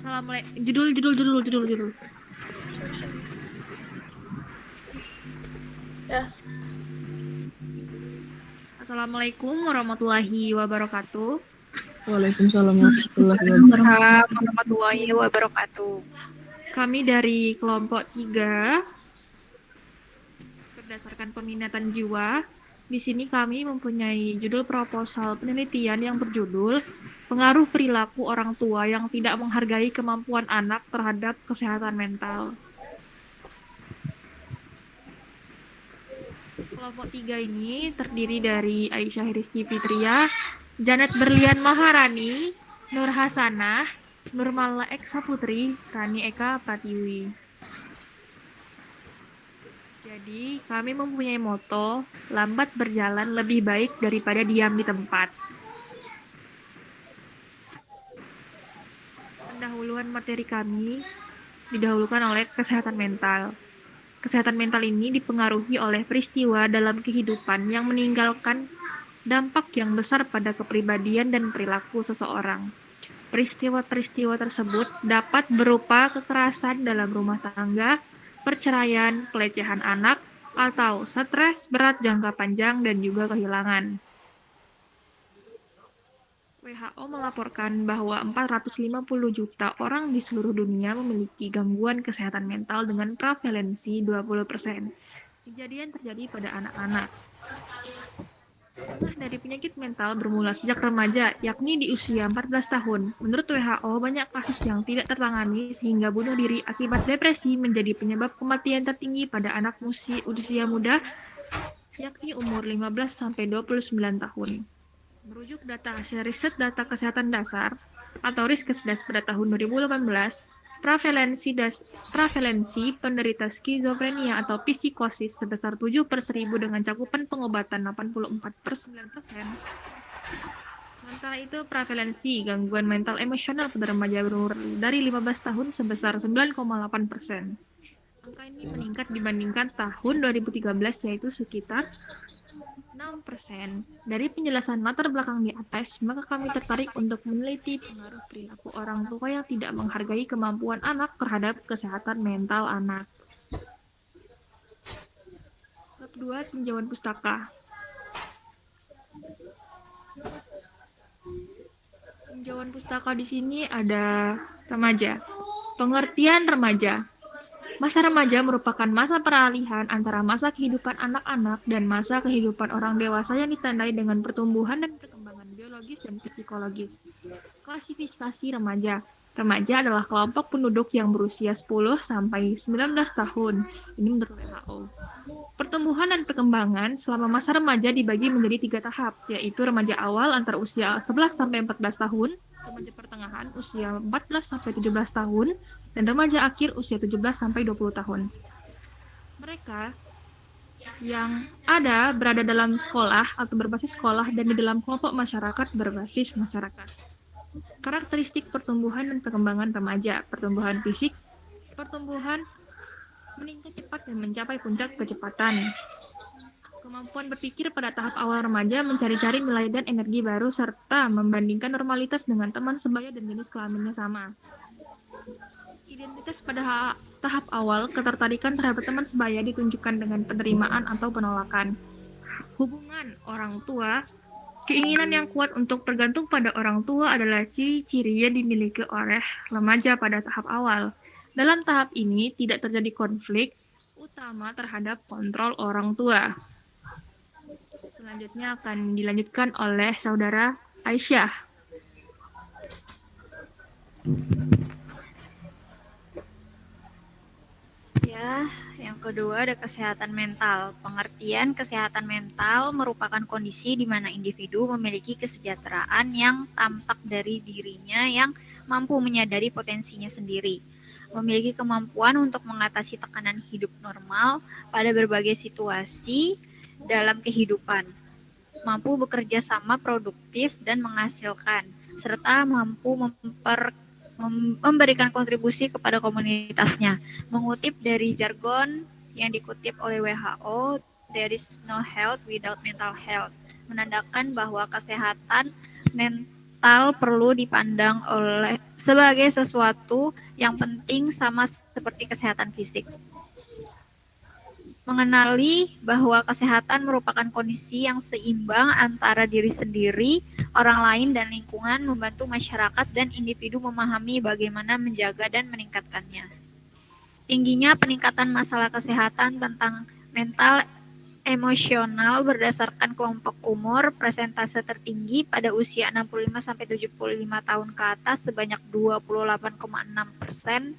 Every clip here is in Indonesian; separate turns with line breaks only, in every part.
Assalamualaikum. Judul.
Ya.
Assalamualaikum warahmatullahi wabarakatuh.
Waalaikumsalam warahmatullahi wabarakatuh.
Waalaikumsalam warahmatullahi wabarakatuh.
Kami dari kelompok 3 berdasarkan peminatan jiwa. Di sini kami mempunyai judul proposal penelitian yang berjudul Pengaruh Perilaku Orang Tua yang Tidak Menghargai Kemampuan Anak Terhadap Kesehatan Mental. Kelompok 3 ini terdiri dari Aisyah Rizky Fitria, Janet Berlian Maharani, Nur Hasanah, Nurmala Eksa Putri, Rani Eka Pratiwi. Jadi, kami mempunyai moto, lambat berjalan lebih baik daripada diam di tempat. Pendahuluan materi kami didahulukan oleh kesehatan mental. Kesehatan mental ini dipengaruhi oleh peristiwa dalam kehidupan yang meninggalkan dampak yang besar pada kepribadian dan perilaku seseorang. Peristiwa-peristiwa tersebut dapat berupa kekerasan dalam rumah tangga, perceraian, pelecehan anak, atau stres berat jangka panjang dan juga kehilangan. WHO melaporkan bahwa 450 juta orang di seluruh dunia memiliki gangguan kesehatan mental dengan prevalensi 20%. Kejadian terjadi pada anak-anak. Setengah dari penyakit mental bermula sejak remaja, yakni di usia 14 tahun. Menurut WHO, banyak kasus yang tidak tertangani sehingga bunuh diri akibat depresi menjadi penyebab kematian tertinggi pada anak usia muda, yakni umur 15-29 tahun. Merujuk data hasil riset data kesehatan dasar atau Riskesdas pada tahun 2018, prevalensi penderita skizofrenia atau psikosis sebesar 7/1000 dengan cakupan pengobatan 84/9%. Sementara itu, prevalensi gangguan mental emosional pada remaja berumur dari 15 tahun sebesar 9,8%. Angka ini meningkat dibandingkan tahun 2013, yaitu sekitar 6%. Dari penjelasan latar belakang di atas, maka kami tertarik untuk meneliti pengaruh perilaku orang tua yang tidak menghargai kemampuan anak terhadap kesehatan mental anak. Bab 2, tinjauan pustaka. Tinjauan pustaka di sini ada remaja. Pengertian remaja. Masa remaja merupakan masa peralihan antara masa kehidupan anak-anak dan masa kehidupan orang dewasa yang ditandai dengan pertumbuhan dan perkembangan biologis dan psikologis. Klasifikasi remaja. Remaja adalah kelompok penduduk yang berusia 10 sampai 19 tahun. Ini menurut WHO. Pertumbuhan dan perkembangan selama masa remaja dibagi menjadi 3 tahap, yaitu remaja awal antara usia 11 sampai 14 tahun, remaja pertengahan usia 14 sampai 17 tahun, dan remaja akhir usia 17 sampai 20 tahun. Mereka yang berada dalam sekolah atau berbasis sekolah dan di dalam kelompok masyarakat berbasis masyarakat. Karakteristik pertumbuhan dan perkembangan remaja. Pertumbuhan fisik. Pertumbuhan meningkat cepat dan mencapai puncak kecepatan. Kemampuan berpikir pada tahap awal remaja, mencari-cari nilai dan energi baru, serta membandingkan normalitas dengan teman sebaya dan jenis kelaminnya sama. Identitas pada tahap awal, ketertarikan terhadap teman sebaya ditunjukkan dengan penerimaan atau penolakan. Hubungan orang tua, keinginan yang kuat untuk bergantung pada orang tua adalah ciri-ciri yang dimiliki oleh remaja pada tahap awal. Dalam tahap ini tidak terjadi konflik utama terhadap kontrol orang tua. Selanjutnya akan dilanjutkan oleh saudara Aisyah.
Ya, yang kedua ada kesehatan mental. Pengertian kesehatan mental merupakan kondisi di mana individu memiliki kesejahteraan yang tampak dari dirinya yang mampu menyadari potensinya sendiri, memiliki kemampuan untuk mengatasi tekanan hidup normal pada berbagai situasi dalam kehidupan, mampu bekerja sama produktif dan menghasilkan, serta mampu memberikan kontribusi kepada komunitasnya. Mengutip dari jargon yang dikutip oleh WHO, there is no health without mental health, menandakan bahwa kesehatan mental perlu dipandang sebagai sesuatu yang penting sama seperti kesehatan fisik. Mengenali bahwa kesehatan merupakan kondisi yang seimbang antara diri sendiri, orang lain, dan lingkungan, membantu masyarakat dan individu memahami bagaimana menjaga dan meningkatkannya. Tingginya peningkatan masalah kesehatan tentang mental emosional berdasarkan kelompok umur, persentase tertinggi pada usia 65-75 tahun ke atas sebanyak 28,6%,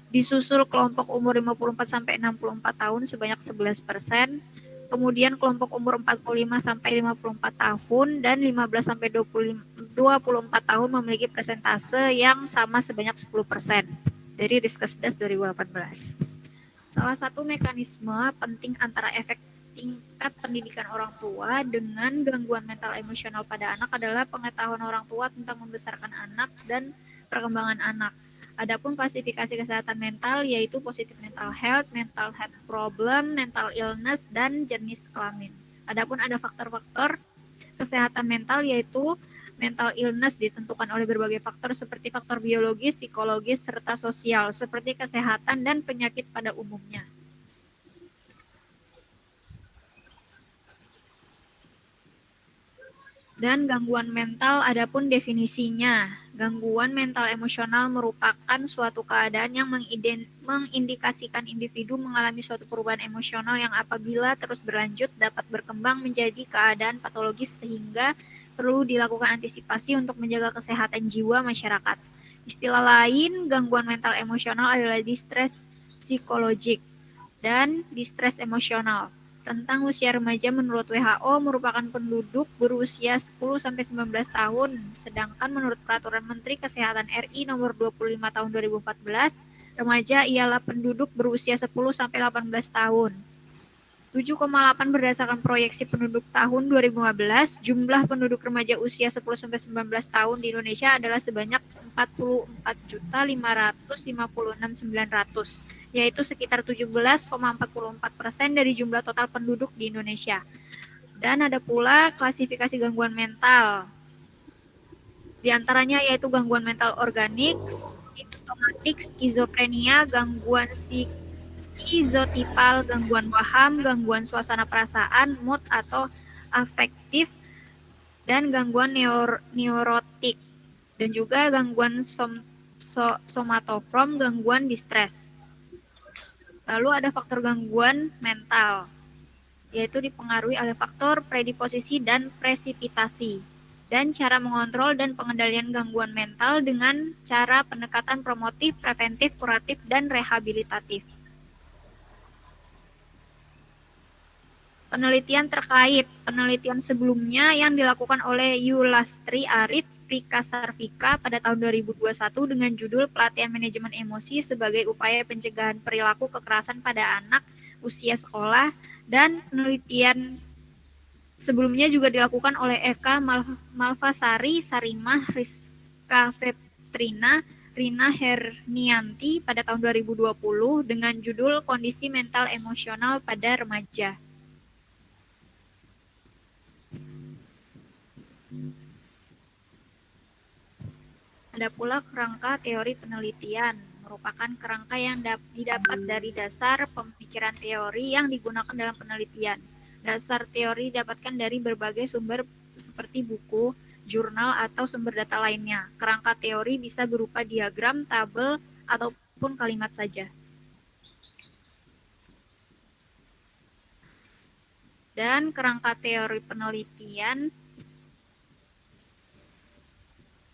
disusul kelompok umur 54-64 tahun sebanyak 11%, kemudian kelompok umur 45-54 tahun dan 15-24 tahun memiliki persentase yang sama sebanyak 10% dari Riskesdas 2018. Salah satu mekanisme penting antara efek tingkat pendidikan orang tua dengan gangguan mental emosional pada anak adalah pengetahuan orang tua tentang membesarkan anak dan perkembangan anak. Adapun klasifikasi kesehatan mental yaitu positive mental health problem, mental illness, dan jenis kelamin. Adapun ada faktor-faktor kesehatan mental yaitu mental illness ditentukan oleh berbagai faktor seperti faktor biologis, psikologis, serta sosial seperti kesehatan dan penyakit pada umumnya. Dan gangguan mental adapun definisinya. Gangguan mental emosional merupakan suatu keadaan yang mengindikasikan individu mengalami suatu perubahan emosional yang apabila terus berlanjut dapat berkembang menjadi keadaan patologis sehingga perlu dilakukan antisipasi untuk menjaga kesehatan jiwa masyarakat. Istilah lain, gangguan mental emosional adalah distress psikologik dan distress emosional. Tentang usia remaja menurut WHO merupakan penduduk berusia 10-19 tahun, sedangkan menurut Peraturan Menteri Kesehatan RI nomor 25 tahun 2014, remaja ialah penduduk berusia 10-18 tahun. 7,8 berdasarkan proyeksi penduduk tahun 2015, jumlah penduduk remaja usia 10-19 tahun di Indonesia adalah sebanyak 44.556.900. Yaitu sekitar 17,44% dari jumlah total penduduk di Indonesia. Dan ada pula klasifikasi gangguan mental. Di antaranya yaitu gangguan mental organik, simptomatik, skizofrenia, gangguan skizotipal, gangguan paham, gangguan suasana perasaan, mood atau afektif, dan gangguan neurotik, dan juga gangguan somatofrom, gangguan distres. Lalu ada faktor gangguan mental, yaitu dipengaruhi oleh faktor predisposisi dan presipitasi, dan cara mengontrol dan pengendalian gangguan mental dengan cara pendekatan promotif, preventif, kuratif, dan rehabilitatif. Penelitian terkait penelitian sebelumnya yang dilakukan oleh Yulastri Arif Rika Sarvika pada tahun 2021 dengan judul Pelatihan Manajemen Emosi sebagai Upaya Pencegahan Perilaku Kekerasan pada Anak Usia Sekolah, dan penelitian sebelumnya juga dilakukan oleh Eka Malvasari Sarimah, Rizka Fetrina, Rina Hernianti pada tahun 2020 dengan judul Kondisi Mental Emosional pada Remaja. Ada pula kerangka teori penelitian, merupakan kerangka yang didapat dari dasar pemikiran teori yang digunakan dalam penelitian. Dasar teori didapatkan dari berbagai sumber seperti buku, jurnal, atau sumber data lainnya. Kerangka teori bisa berupa diagram, tabel, ataupun kalimat saja. Dan kerangka teori penelitian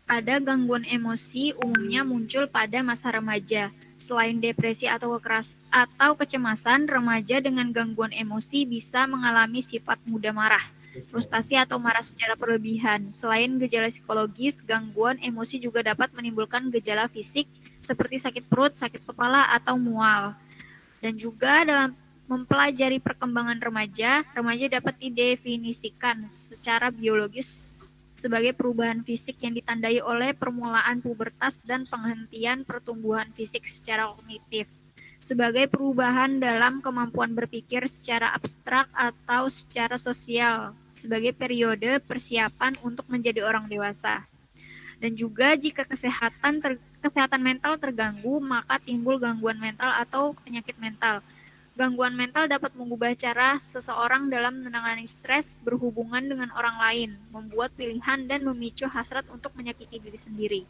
ada gangguan emosi umumnya muncul pada masa remaja. Selain depresi atau kecemasan, remaja dengan gangguan emosi bisa mengalami sifat mudah marah, frustasi atau marah secara berlebihan. Selain gejala psikologis, gangguan emosi juga dapat menimbulkan gejala fisik seperti sakit perut, sakit kepala, atau mual. Dan juga dalam mempelajari perkembangan remaja dapat didefinisikan secara biologis sebagai perubahan fisik yang ditandai oleh permulaan pubertas dan penghentian pertumbuhan fisik secara kognitif, sebagai perubahan dalam kemampuan berpikir secara abstrak atau secara sosial, sebagai periode persiapan untuk menjadi orang dewasa. Dan juga jika kesehatan mental terganggu, maka timbul gangguan mental atau penyakit mental. Gangguan mental dapat mengubah cara seseorang dalam menangani stres, berhubungan dengan orang lain, membuat pilihan, dan memicu hasrat untuk menyakiti diri sendiri.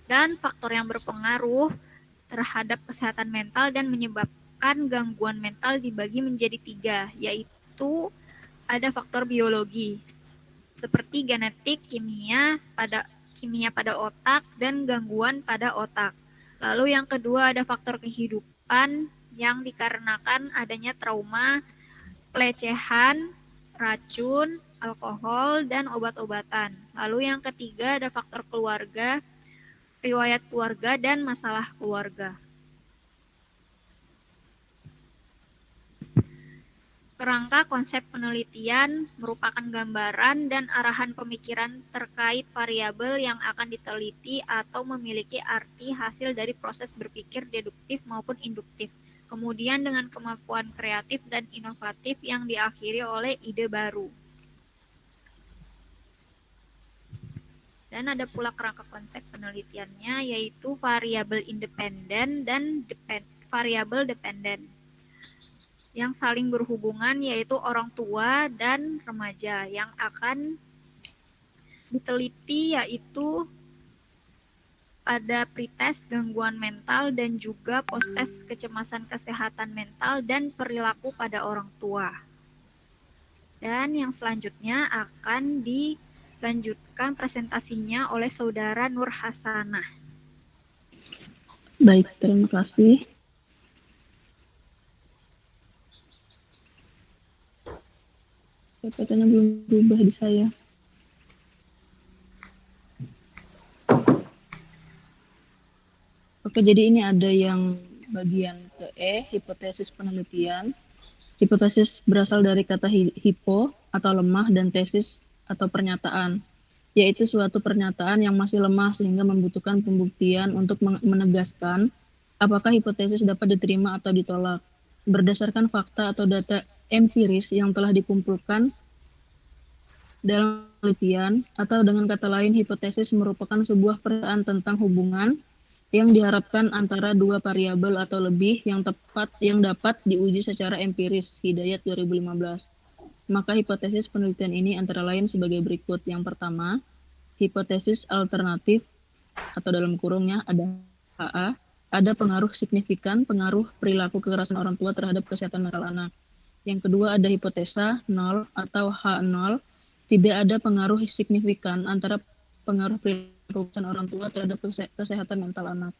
Dan faktor yang berpengaruh terhadap kesehatan mental dan menyebabkan gangguan mental dibagi menjadi 3, yaitu ada faktor biologi, seperti genetik, kimia pada otak, dan gangguan pada otak. Lalu yang kedua ada faktor kehidupan yang dikarenakan adanya trauma, pelecehan, racun, alkohol, dan obat-obatan. Lalu yang ketiga ada faktor keluarga, riwayat keluarga, dan masalah keluarga. Kerangka konsep penelitian merupakan gambaran dan arahan pemikiran terkait variabel yang akan diteliti atau memiliki arti hasil dari proses berpikir deduktif maupun induktif. Kemudian dengan kemampuan kreatif dan inovatif yang diakhiri oleh ide baru. Dan ada pula kerangka konsep penelitiannya, yaitu variabel independen dan variabel dependen yang saling berhubungan, yaitu orang tua dan remaja. Yang akan diteliti yaitu pada pretest gangguan mental dan juga posttest kecemasan kesehatan mental dan perilaku pada orang tua. Dan yang selanjutnya akan dilanjutkan presentasinya oleh Saudara Nur Hasanah.
Baik, terima kasih. PPT-nya belum berubah di saya. Oke, jadi ini ada yang bagian ke E, hipotesis penelitian. Hipotesis berasal dari kata hipo atau lemah dan tesis atau pernyataan, yaitu suatu pernyataan yang masih lemah sehingga membutuhkan pembuktian untuk menegaskan apakah hipotesis dapat diterima atau ditolak berdasarkan fakta atau data empiris yang telah dikumpulkan dalam penelitian, atau dengan kata lain, hipotesis merupakan sebuah pernyataan tentang hubungan yang diharapkan antara dua variabel atau lebih yang dapat diuji secara empiris. Hidayat 2015. Maka hipotesis penelitian ini antara lain sebagai berikut. Yang pertama, hipotesis alternatif atau dalam kurungnya ada HA, ada pengaruh signifikan pengaruh perilaku kekerasan orang tua terhadap kesehatan mental anak. Yang kedua ada hipotesa 0 atau H0, tidak ada pengaruh signifikan antara pengaruh perilaku kekerasan orang tua terhadap kesehatan mental anak.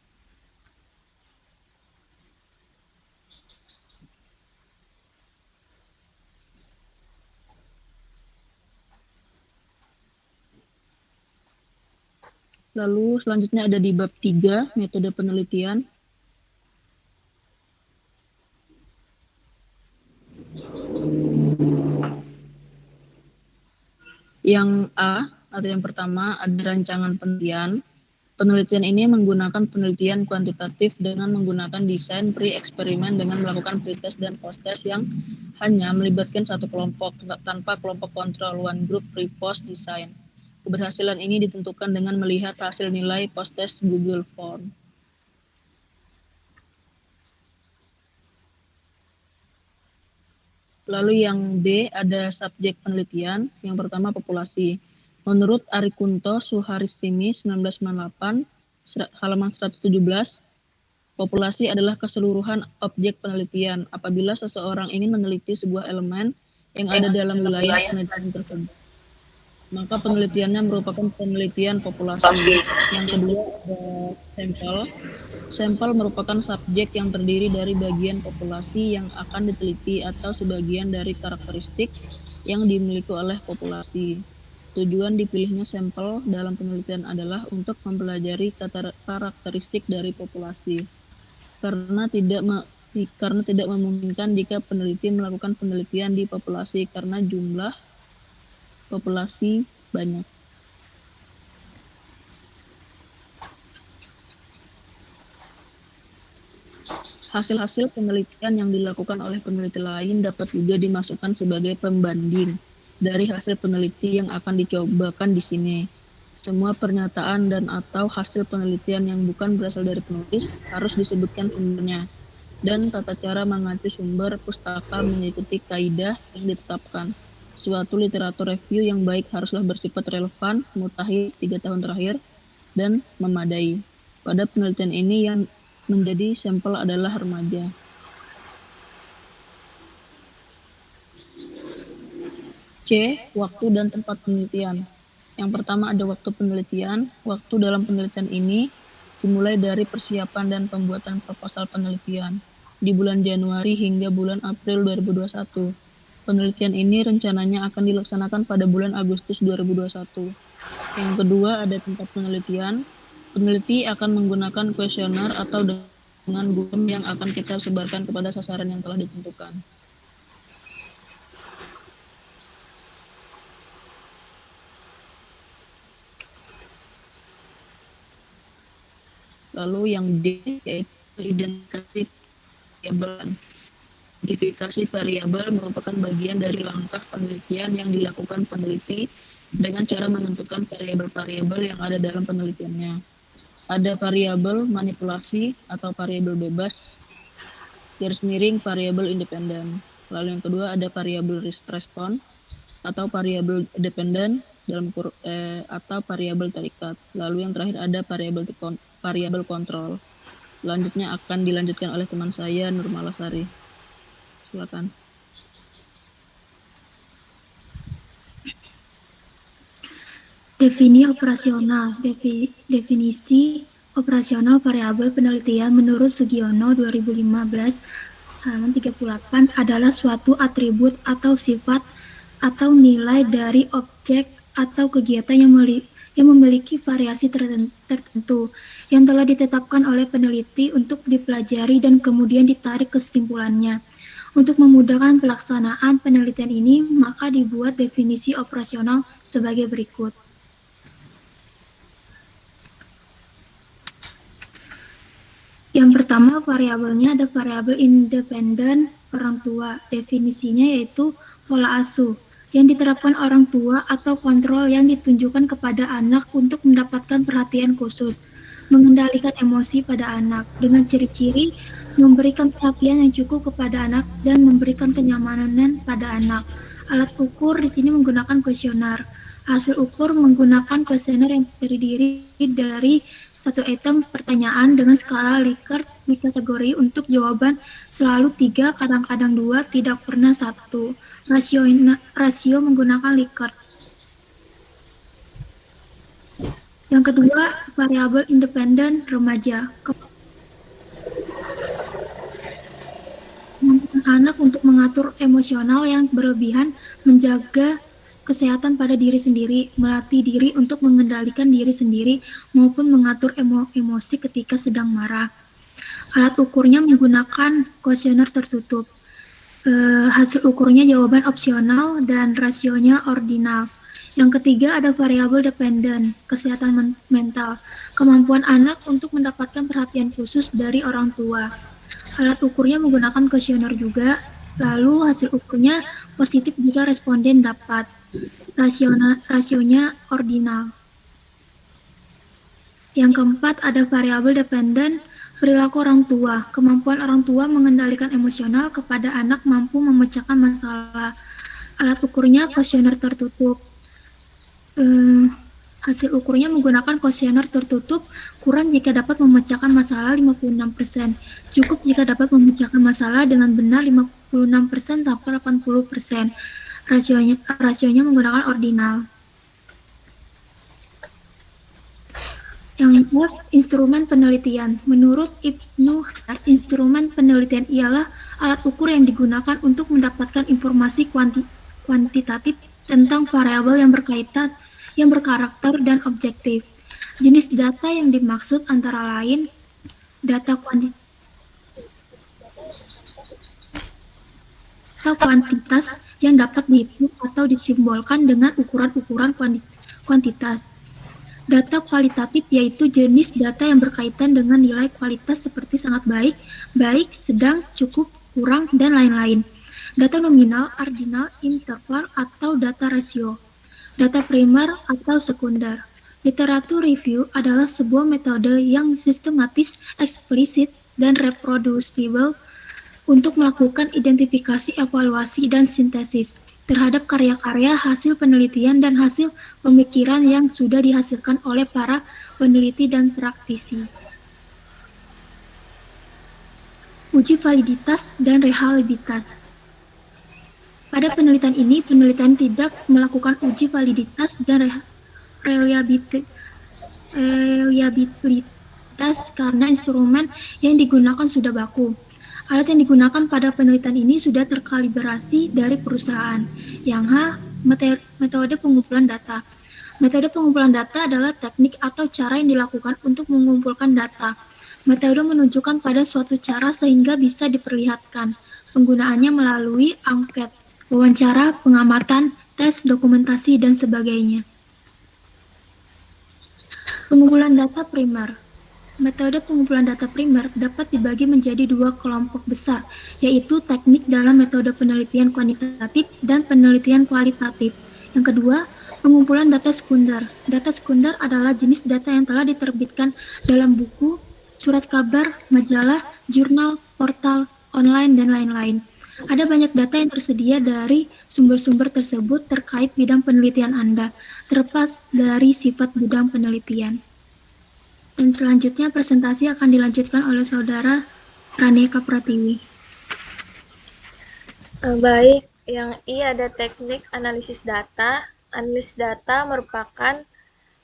Lalu selanjutnya ada di bab 3, metode penelitian. Yang A atau yang pertama ada rancangan penelitian. Penelitian ini menggunakan penelitian kuantitatif dengan menggunakan desain pre-eksperimen dengan melakukan pretest dan posttest yang hanya melibatkan satu kelompok tanpa kelompok kontrol, one group pre-post design. Keberhasilan ini ditentukan dengan melihat hasil nilai posttest Google Form. Lalu yang B ada subjek penelitian. Yang pertama populasi. Menurut Arikunto Suharisimi 1998, halaman 117, populasi adalah keseluruhan objek penelitian apabila seseorang ingin meneliti sebuah elemen yang ada dalam wilayah penelitian tersebut. Maka penelitiannya merupakan penelitian populasi. Yang kedua ada sampel. Sampel merupakan subjek yang terdiri dari bagian populasi yang akan diteliti atau sebagian dari karakteristik yang dimiliki oleh populasi. Tujuan dipilihnya sampel dalam penelitian adalah untuk mempelajari karakteristik dari populasi. Karena tidak memungkinkan jika peneliti melakukan penelitian di populasi karena jumlah populasi banyak. Hasil-hasil penelitian yang dilakukan oleh peneliti lain dapat juga dimasukkan sebagai pembanding dari hasil peneliti yang akan dicobakan di sini. Semua pernyataan dan atau hasil penelitian yang bukan berasal dari penulis harus disebutkan sumbernya, dan tata cara mengacu sumber pustaka mengikuti kaidah yang ditetapkan. Suatu literatur review yang baik haruslah bersifat relevan, mutakhir 3 tahun terakhir, dan memadai. Pada penelitian ini yang menjadi sampel adalah remaja. C. Waktu dan tempat penelitian. Yang pertama ada waktu penelitian. Waktu dalam penelitian ini dimulai dari persiapan dan pembuatan proposal penelitian di bulan Januari hingga bulan April 2021. Penelitian ini rencananya akan dilaksanakan pada bulan Agustus 2021. Yang kedua ada tempat penelitian. Peneliti akan menggunakan kuesioner atau dengan gum yang akan kita sebarkan kepada sasaran yang telah ditentukan. Lalu yang D yaitu identifikasi variabel. Identifikasi variabel merupakan bagian dari langkah penelitian yang dilakukan peneliti dengan cara menentukan variabel-variabel yang ada dalam penelitiannya. Ada variabel manipulasi atau variabel bebas, garis miring variabel independen. Lalu yang kedua ada variabel respon atau variabel dependen atau variabel terikat. Lalu yang terakhir ada variabel kontrol. Selanjutnya akan dilanjutkan oleh teman saya Nurmalasari. Silakan.
Definisi operasional variabel penelitian menurut Sugiono 2015 halaman 38 adalah suatu atribut atau sifat atau nilai dari objek atau kegiatan yang memiliki variasi tertentu yang telah ditetapkan oleh peneliti untuk dipelajari dan kemudian ditarik kesimpulannya. Untuk memudahkan pelaksanaan penelitian ini, maka dibuat definisi operasional sebagai berikut. Yang pertama, variabelnya ada variabel independen orang tua. Definisinya yaitu pola asuh yang diterapkan orang tua atau kontrol yang ditunjukkan kepada anak untuk mendapatkan perhatian khusus, mengendalikan emosi pada anak dengan ciri-ciri memberikan perhatian yang cukup kepada anak dan memberikan kenyamanan pada anak. Alat ukur di sini menggunakan kuesioner. Hasil ukur menggunakan kuesioner yang terdiri dari satu item pertanyaan dengan skala Likert kategori untuk jawaban selalu 3, kadang-kadang 2, tidak pernah 1. Rasio menggunakan Likert. Yang kedua, variabel independen remaja. Kemampuan anak untuk mengatur emosional yang berlebihan, menjaga kesehatan pada diri sendiri, melatih diri untuk mengendalikan diri sendiri, maupun mengatur emosi ketika sedang marah. Alat ukurnya menggunakan kuesioner tertutup. Hasil ukurnya jawaban opsional dan rasionya ordinal. Yang ketiga ada variabel dependen, kesehatan mental, kemampuan anak untuk mendapatkan perhatian khusus dari orang tua. Alat ukurnya menggunakan kuesioner juga, lalu hasil ukurnya positif jika responden dapat. Rasionya ordinal. Yang keempat ada variabel dependen, perilaku orang tua, kemampuan orang tua mengendalikan emosional kepada anak mampu memecahkan masalah. Alat ukurnya kuesioner tertutup. Hasil ukurnya menggunakan kuesioner tertutup, kurang jika dapat memecahkan masalah 56%, cukup jika dapat memecahkan masalah dengan benar 56% sampai 80%. Rasionya menggunakan ordinal. Yang F, instrumen penelitian. Menurut Ibnu Hajar, instrumen penelitian ialah alat ukur yang digunakan untuk mendapatkan informasi kuantitatif tentang variabel yang berkarakter dan objektif. Jenis data yang dimaksud antara lain data kuantitas yang dapat dihitung atau disimbolkan dengan ukuran-ukuran kuantitas. Data kualitatif yaitu jenis data yang berkaitan dengan nilai kualitas seperti sangat baik, baik, sedang, cukup, kurang, dan lain-lain. Data nominal, ordinal, interval, atau data rasio. Data primer atau sekunder. Literatur review adalah sebuah metode yang sistematis, eksplisit, dan reproducible untuk melakukan identifikasi, evaluasi, dan sintesis terhadap karya-karya, hasil penelitian, dan hasil pemikiran yang sudah dihasilkan oleh para peneliti dan praktisi. Uji validitas dan reliabilitas. Pada penelitian ini, penelitian tidak melakukan uji validitas dan reliabilitas karena instrumen yang digunakan sudah baku. Alat yang digunakan pada penelitian ini sudah terkalibrasi dari perusahaan. Yang H, metode pengumpulan data. Metode pengumpulan data adalah teknik atau cara yang dilakukan untuk mengumpulkan data. Metode menunjukkan pada suatu cara sehingga bisa diperlihatkan. Penggunaannya melalui angket, wawancara, pengamatan, tes, dokumentasi, dan sebagainya. Pengumpulan data primer. Metode pengumpulan data primer dapat dibagi menjadi dua kelompok besar, yaitu teknik dalam metode penelitian kuantitatif dan penelitian kualitatif. Yang kedua, pengumpulan data sekunder. Data sekunder adalah jenis data yang telah diterbitkan dalam buku, surat kabar, majalah, jurnal, portal, online, dan lain-lain. Ada banyak data yang tersedia dari sumber-sumber tersebut terkait bidang penelitian Anda, terlepas dari sifat bidang penelitian. Dan selanjutnya presentasi akan dilanjutkan oleh Saudara Raneka Pratiwi.
Baik, yang I ada teknik analisis data. Analisis data merupakan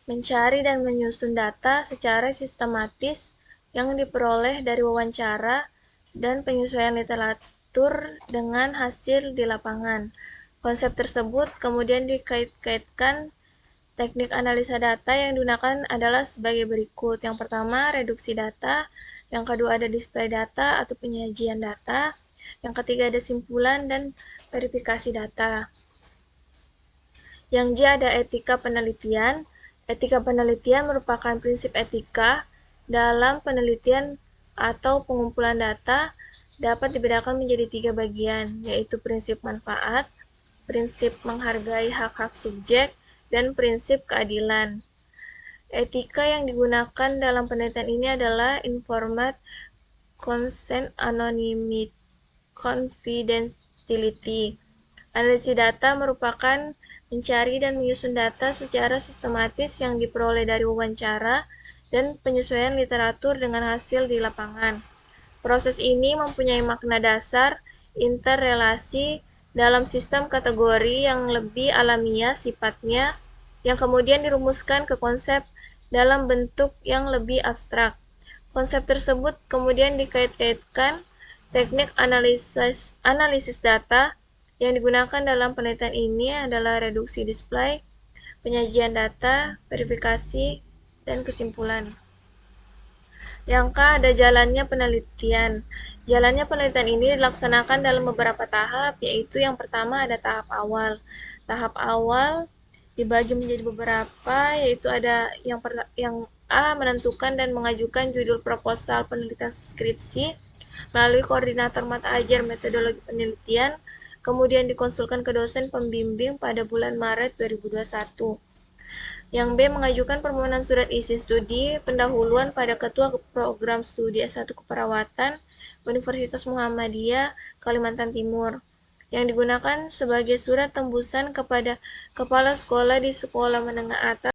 mencari dan menyusun data secara sistematis yang diperoleh dari wawancara dan penyesuaian literatur dengan hasil di lapangan. Konsep tersebut kemudian dikait-kaitkan. Teknik analisa data yang digunakan adalah sebagai berikut. Yang pertama, reduksi data. Yang kedua, ada display data atau penyajian data. Yang ketiga, ada simpulan dan verifikasi data. Yang J ada etika penelitian. Etika penelitian merupakan prinsip etika dalam penelitian atau pengumpulan data dapat dibedakan menjadi 3 bagian, yaitu prinsip manfaat, prinsip menghargai hak-hak subjek, dan prinsip keadilan. Etika yang digunakan dalam penelitian ini adalah informed consent, anonymity, confidentiality. Analisis data merupakan mencari dan menyusun data secara sistematis yang diperoleh dari wawancara dan penyesuaian literatur dengan hasil di lapangan. Proses ini mempunyai makna dasar interrelasi dalam sistem kategori yang lebih alamiah sifatnya, yang kemudian dirumuskan ke konsep dalam bentuk yang lebih abstrak. Konsep tersebut kemudian dikait-kaitkan teknik analisis data yang digunakan dalam penelitian ini adalah reduksi display, penyajian data, verifikasi, dan kesimpulan. Yang K ada jalannya penelitian. Jalannya penelitian ini dilaksanakan dalam beberapa tahap, yaitu yang pertama ada tahap awal. Tahap awal dibagi menjadi beberapa, yaitu ada yang A, menentukan dan mengajukan judul proposal penelitian skripsi melalui koordinator mata ajar metodologi penelitian, kemudian dikonsulkan ke dosen pembimbing pada bulan Maret 2021. Yang B, mengajukan permohonan surat isi studi pendahuluan pada Ketua Program Studi S1 Keperawatan Universitas Muhammadiyah Kalimantan Timur, yang digunakan sebagai surat tembusan kepada kepala sekolah di sekolah menengah atas